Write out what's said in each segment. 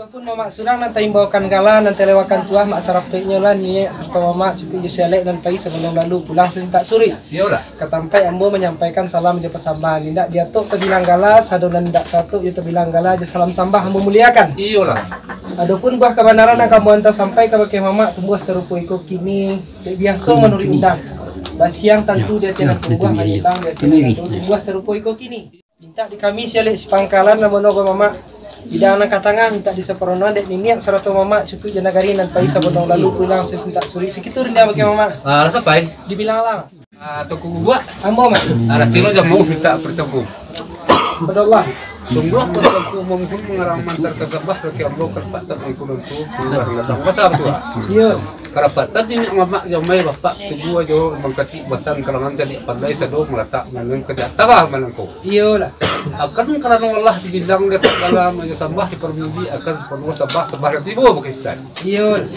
Pun mama surang nanti imbawakan gala nanti lewakan tuah mak sarapnya lah ni serta mama cukup selek dan pai sebelum lalu pulang tak suri. Iyalah. Ketampai ambo menyampaikan salam je pesambahan indak dia tu terbilang gala sadonan ndak tatuk dia terbilang gala je salam sambah ambo muliakan. Iyalah. Adapun buah kebenaran yang kamu hantar sampai ke bagi mama tumbuh serupa iko kini biasa menurut undang. Basiang tentu dia tidak berubah menitang dia tidak tumbuh serupa iko kini. Minta di kami sialik sepangkalan namun nogo mama. Bidang nak tengah minta di seperono dek niniak serata mama cukup jenagari dan paisa bodong lalu pulang sesentak suri sekitu rendah bagi mama. Ah, rasa pai? Dibilang lang. Ah, toko gua. Ambo mak. Ada tino jamu kita bertemu. Bedallah. Sungguh aku menghukum pengarang mantar kesabah bagi ambo kerpat tak mengikuti tu keluar datang pasar tu. Iya. Kerapatan ini mamak jamai bapak tubuh aja mengkati batan kalangan jadi pandai sado meletak dengan kerja tawah manangku. Iya lah. Akan karena Allah dibilang dia dalam aja sambah dipermuji akan sepenuh sabah tibu Pakistan. Iya.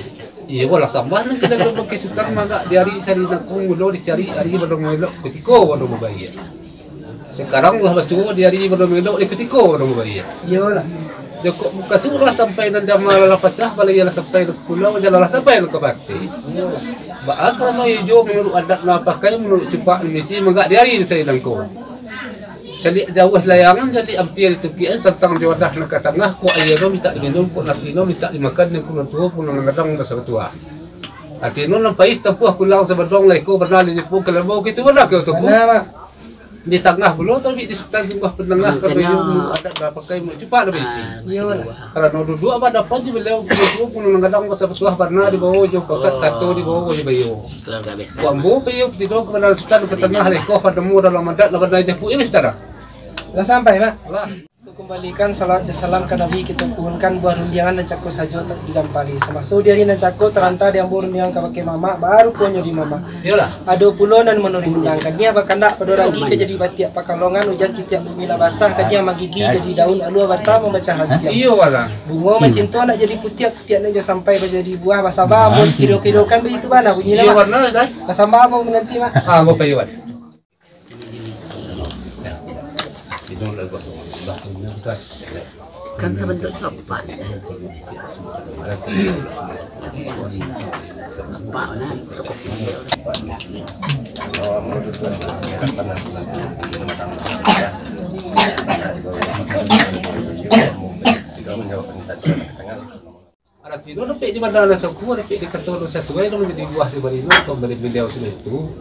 Iya wala sambah nang kita do Pakistan maga diari cari nakung mulo dicari ari bodong melok ketiko bodong bayar. Sekarang lah basuh diari bodong melok ketiko bodong bayar. Iya lah. Joko muka surah sampai dan jam malah pecah balai lah sampai ke pulau jalan sampai ke bakti. Ba kalau hijau menurut adat nak pakai menurut cepat misi megak diari saya dangko. Jadi jauh layangan jadi hampir itu kias tentang jodoh nak ke tengah ko ayero minta minum ko nasino minta dimakan dengan kuno tua kuno ngadang ke sebetua. Ati non nampai tempuh kulang sebedong lai ko bernal di pu kelembau gitu mana ke tu. Di tengah belum tapi di sekitar jumlah penengah kalau ada pakai cepat lebih sih. Karena dua apa dapat di beliau pun kadang masa pesuah pernah di bawah jauh kasat satu di bawah di bayu. Kuambu bayu tidak kepada sekitar ke tengah lekoh pada mu dalam adat lawan aja pu ini saudara. Dah sampai mak. Lah. Kembalikan salat salam ke Nabi kita puhunkan buah rundiangan dan cakut sajo tak digampali. Semasa diari dan cakut teranta dia buah rundiang ke pakai mama baru punya di mama. Iyalah. Ada pulau dan menuri undangkan dia bakal nak pada ragi ke jadi batiak pakalongan hujan kita bila basah ke dia magigi jadi daun alu bata membaca hati. Iya wala. Bunga macam tu nak jadi putiak nak sampai jadi buah basah bos kiro-kirokan begitu mana bunyi nama. Iya warna dah. Basah mau nanti mak. Ah mau payuan. Itu lagi kosong. Kan sebentuk coklat. Apa nak cukup. Ada tidur dapat di mana ada suku dapat di kantor sesuai dengan di buah sebarino atau dari beliau itu.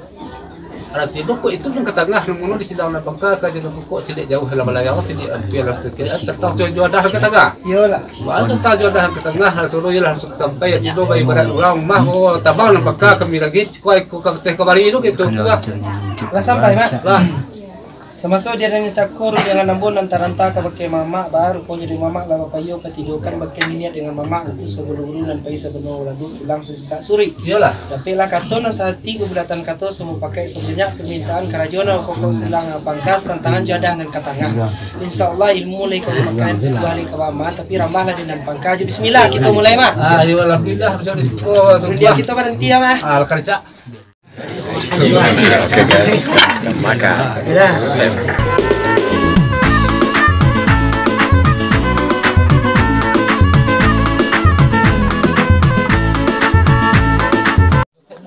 Ada tidur kok itu yang ke tengah namun di sidang bangka kajian kok tidak jauh dalam layar tidak hampir lah kira tentang jodoh ke tengah. Iyalah. Soal tentang jodoh ke tengah suruh ialah sampai tidur bagi badan orang mah oh tabang bangka kami lagi kuai ku teh kabari itu gitu gua. Lah sampai mak. Lah. Semasa dia nanya cakur dengan nambun antara-antara ke pakai mama baru punya di mama lah payo ketidukan pakai niat dengan mama untuk sebelum dan pai sebelum lalu pulang sesudah suri. Iyalah. Tapi lah kato nasati keberatan kato semua pakai sebanyak permintaan kerajaan pokok selang pangkas tantangan jadah dan katangah. Insyaallah ilmu mulai kau makan balik ke mama tapi ramahlah dengan pangkas. Bismillah kita mulai mak. Ah iya alhamdulillah bisa diskusi. Dia kita berhenti ya mak. Al kerja. Oke guys, maka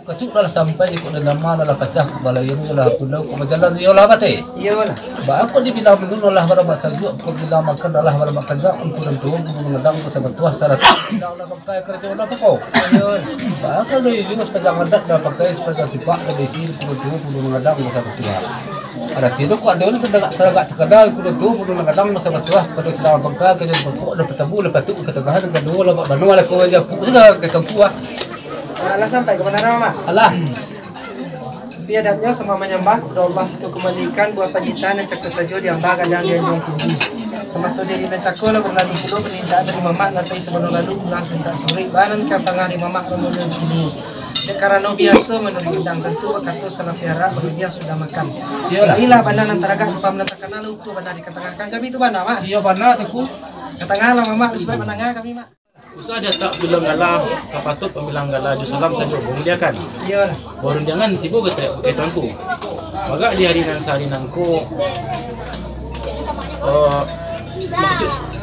kasuklah sampai di kota nama adalah pecah balai ini lah pulau kejalan dia lah bate. Iyalah. Ba aku dibilang dulu lah pada masa itu aku bilang makan adalah pada makan jak untuk tentu mengadang ke sebetua syarat bilang lah pakai kerja apa kok. Iyalah. Ba kalau ini juga sepeda adat dah pakai sepeda sifat dari sini untuk mengadang ke sebetua. Ada tidur kok ada orang teragak terkadang untuk mengadang ke sebetua pada sedang pakai kerja pokok dapat tabu lepas tu ke tengah dengan dua lah manual aku aja juga ke tempuah. Alah sampai ke mana mama? Alah. Biadatnya semua menyembah kepada Allah untuk kembalikan buah pajitan dan cakap saja diambah kadang dia yang tinggi. Semasa dia dan cakap lah berlalu puluh permintaan dari mamak lantai sebelum lalu pulang sentak sore banan ke tengah di mamak kemudian kini. Karena biasa menurut bidang tentu kata salah fiara dia sudah makan. Inilah bandar antara kak pam menatakan lalu tu bandar dikatakan kami itu bandar mak. Iya bandar tu. Ketengah lah mamak supaya menengah kami mak. Usaha dia tak bilang galah, kapatut pemilang galah jusalam saja menguliakan. Iya. Baru jangan tiba kaitanku. Maka di hari nan sehari nangku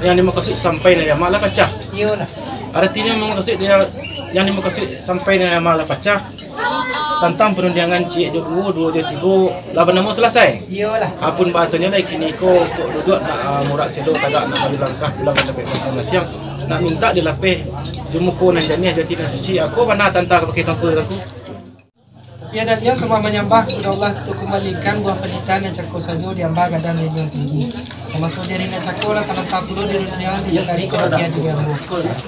yang dimaksud sampai na malah pecah. Iyalah. Artinya maksud dia yang dimaksud sampai na malah pecah. Tentang perundangan cik dua tiga laban nama selesai. Iyalah. Apun batunya lagi kini ko duduk nak murak selo tagak nak balik langkah pulang sampai pasang siang nak minta dilapeh jumuko nan jani jadi nan suci aku mana tantang pakai tangkul aku. Biadatnya semua menyembah kepada Allah untuk kembalikan buah pendidikan yang cakap saja diambah gadang yang tinggi. Sama saudari yang cakap lah tanam tapuru dari dunia di jari kebahagiaan dirimu.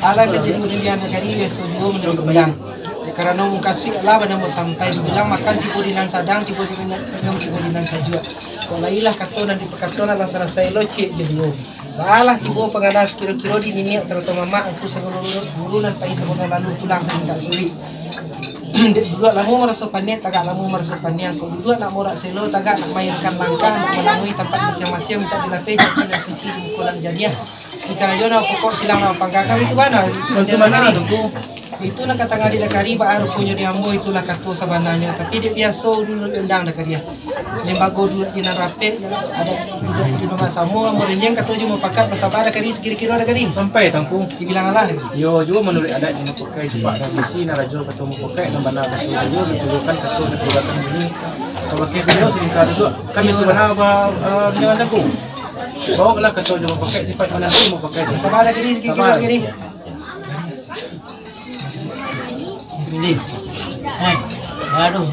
Allah kejadian dunia negari Yesus menurut bilang. Karena mengkasih Allah pada mau sampai dibilang makan tipu dinan sadang tipu dinan minum tipu dinan sajua. Kalau ilah kato dan diperkaton Allah selesai lo cik jadi o. Balah tipu penganas kilo-kilo di minyak serta mama aku seluruh guru dan pai sebelum lalu pulang saya tak sulit. Dua lamu merasa panen tagak lamu merasa panen. Kalau dua nak morak selo tagak nak mainkan langkah nak melalui tempat masing-masing minta dilapih jadi dan suci di mukulan jadiah. Jika rajona pokok silang nak panggakam itu mana? Itu mana tu? Itu nak kata ngadi dakari baru punya diambo itulah kata sebenarnya tapi dia biasa dulu undang dakari lembago dulu di rapet ada di rumah samu merenjeng kata cuma pakat bersabar dakari kira-kira dakari Sampai tangku. dibilang Allah Yo juga menurut adat yang pakai cepat dan misi nak rajul ketemu pakai dan mana betul rajul menunjukkan kata dan perbuatan ini. Kalau pakai video seringkali duduk kan itu mana dengan tangku. Bawa lah kata cuma pakai sifat mana tu mau pakai. bersabar dakari kira-kira dakari Ini. Aduh,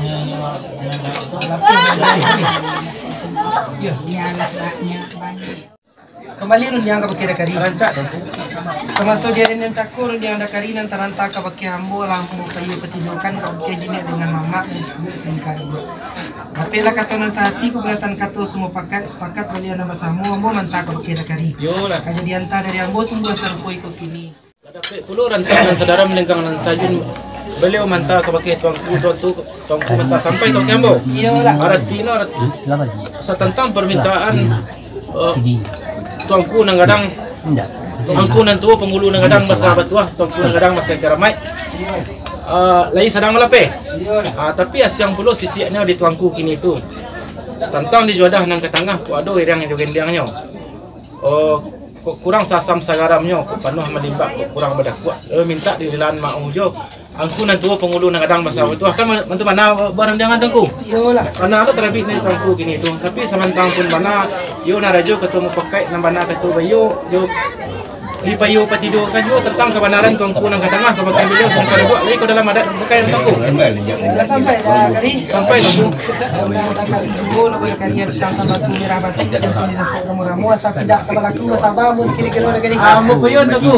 kembali lu yang pakai dakari Rancak tangku. sama saudara yang cakur yang dakari nan taranta ka pakai ambo lampu kayu petidukan ka pakai jinak dengan mama dan juga singkat tapi lah kata nan sehati keberatan kata semua pakat sepakat balian nama samu ambo mantap ka pakai dakari Yo lah. kejadian ta dari ambo tunggu sarpo ikut kini. Ada puluh rantangan saudara melenggang nan sajun beliau mantap kepakai tuangku mantap sampai ke Kambo. Iyalah. Artinya tentang permintaan tuangku nang gadang tuangku nan tua penghulu nang gadang masa batuah tuangku nang gadang masa keramai lagi sedang melape. Tapi asyang puluh sisinya di tuangku kini itu tentang di jodoh nang ke tengah ku ado irang jogendangnya. Kurang sasam sagaramnya ku penuh melimbak kurang bedak kuat minta di dilan mau jo angku nan tua penghulu nang kadang masa itu akan mantu mana barang jangan tangku Iyalah. karena ada terlebih nih tangku gini itu tapi samantang pun mana yo narajo ketemu pakai nang mana ketemu bayo yo di payo patido kan yo tentang kebenaran tangku nang katangah kepakai beliau sampai dua lagi ke dalam adat pakai tangku Dah sampai dah kari. sampai tangku Dah kari dulu lalu kari yang bersama batu merah batu dan tulis sesuatu ramu-ramu asal tidak kepala aku sabar mus kira-kira dah kari. mau payo tangku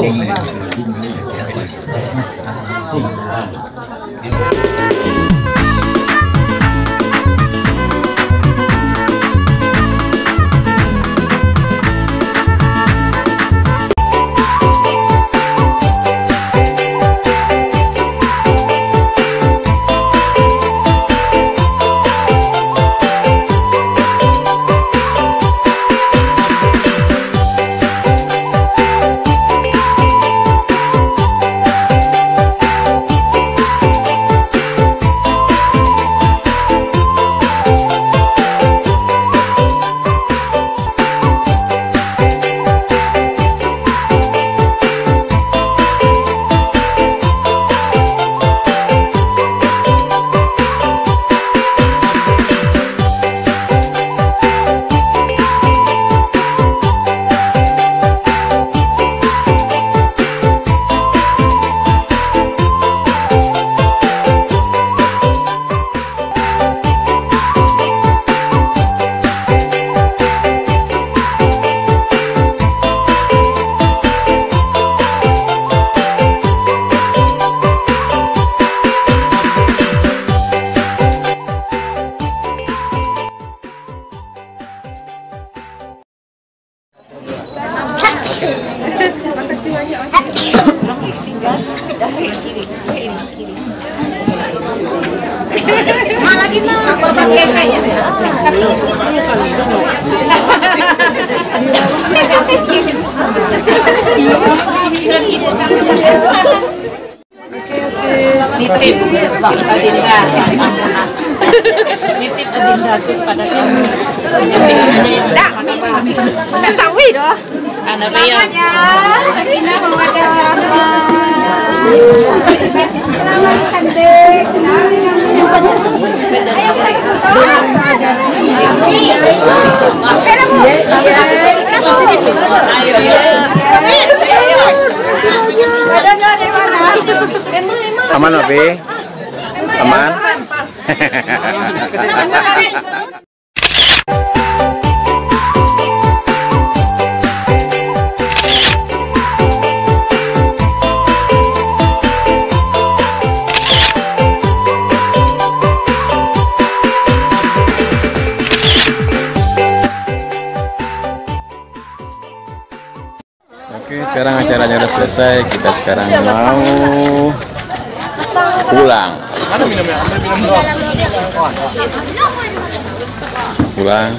Aku pakai kayak nitip Adinda nitip Adinda pada kamu yang tahu itu Ano ba yun? Aman, Opi? Aman? Oke, sekarang acaranya udah selesai. Kita sekarang mau pulang. Pulang.